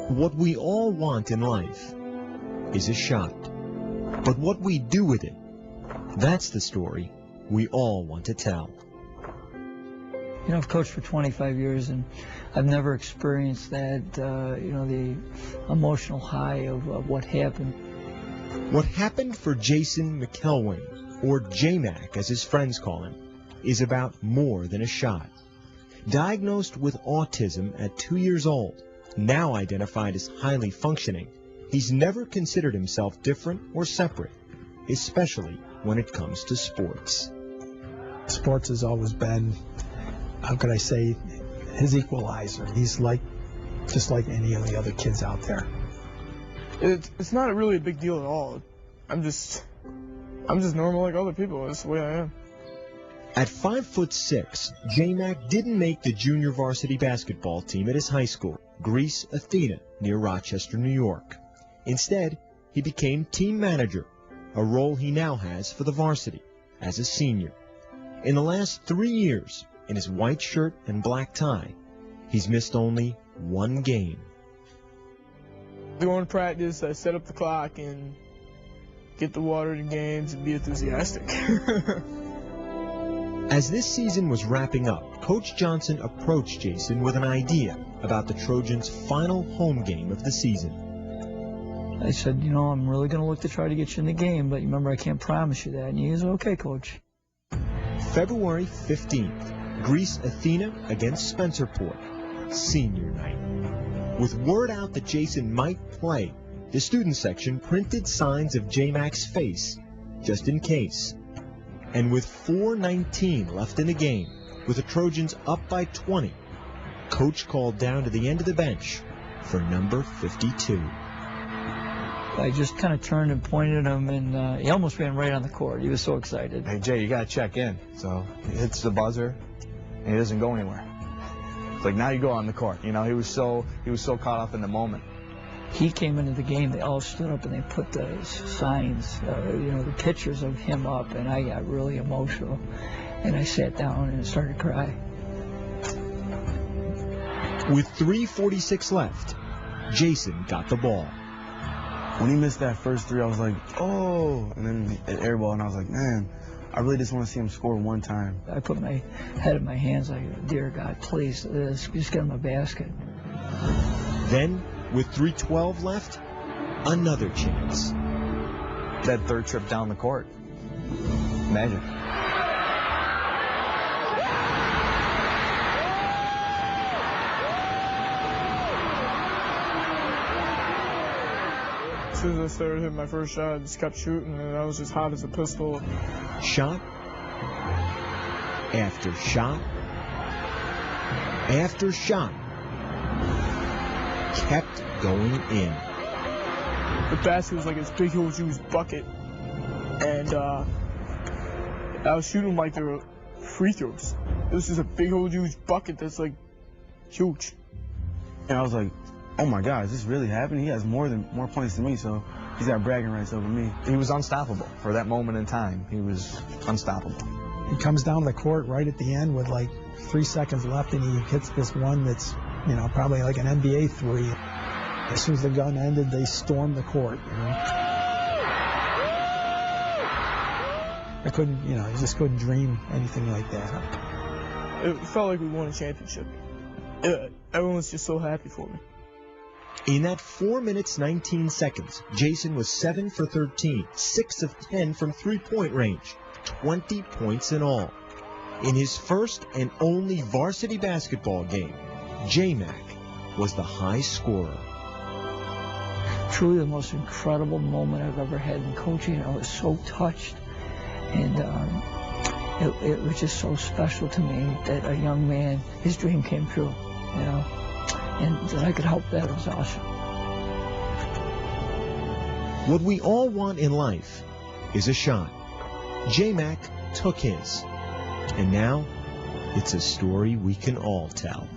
What we all want in life is a shot. But what we do with it, that's the story we all want to tell. You know, I've coached for 25 years, and I've never experienced that, the emotional high of what happened. What happened for Jason McElwain, or J-Mac as his friends call him, is about more than a shot. Diagnosed with autism at 2 years old, now identified as highly functioning, he's never considered himself different or separate, especially when it comes to sports. Sports has always been, how could I say, his equalizer. He's just like any of the other kids out there. It's not really a big deal at all. I'm just normal like other people. That's the way I am. At 5'6", J-Mac didn't make the junior varsity basketball team at his high school, Greece Athena, near Rochester, New York. Instead, he became team manager, a role he now has for the varsity as a senior. In the last 3 years, in his white shirt and black tie, he's missed only one game. Go to practice, I set up the clock, and get the water to games and be enthusiastic. As this season was wrapping up, Coach Johnson approached Jason with an idea about the Trojans' final home game of the season. I said, I'm really going to look to try to get you in the game, but remember, I can't promise you that. And he said, okay, Coach. February 15th, Greece Athena against Spencerport, senior night. With word out that Jason might play, the student section printed signs of J-Mac's face, just in case. And with 4:19 left in the game, with the Trojans up by 20, Coach called down to the end of the bench for number 52. I just kind of turned and pointed at him, and he almost ran right on the court. He was so excited. Hey, Jay, you got to check in. So he hits the buzzer, and he doesn't go anywhere. It's like, now you go on the court. He was so caught up in the moment. He came into the game, they all stood up and they put the signs, the pictures of him up, and I got really emotional. And I sat down and started to cry. With 3:46 left, Jason got the ball. When he missed that first three, I was like, oh, and then it airball, and I was like, man, I really just want to see him score one time. I put my head in my hands like, dear God, please, just get him a basket. Then, with 3:12 left, another chance. That third trip down the court. Magic. As soon as I started hitting my first shot, I just kept shooting, and I was as hot as a pistol. Shot after shot after shot kept going in. The basket was like this big, huge bucket, and I was shooting like they were free throws. It was just a big, huge bucket that's like huge. And I was like, oh my God, is this really happening? He has more points than me, so he's got bragging rights over me. He was unstoppable for that moment in time. He was unstoppable. He comes down the court right at the end with like 3 seconds left, and he hits this one that's, probably like an NBA three. As soon as the gun ended, they stormed the court, I couldn't, I just couldn't dream anything like that. It felt like we won a championship. Everyone was just so happy for me. In that 4 minutes, 19 seconds, Jason was 7 for 13, 6 of 10 from three-point range, 20 points in all. In his first and only varsity basketball game, J-Mac was the high scorer. Truly the most incredible moment I've ever had in coaching. I was so touched, and it was just so special to me that a young man, his dream came true, and that I could help that was awesome. What we all want in life is a shot. J-Mac took his, and now it's a story we can all tell.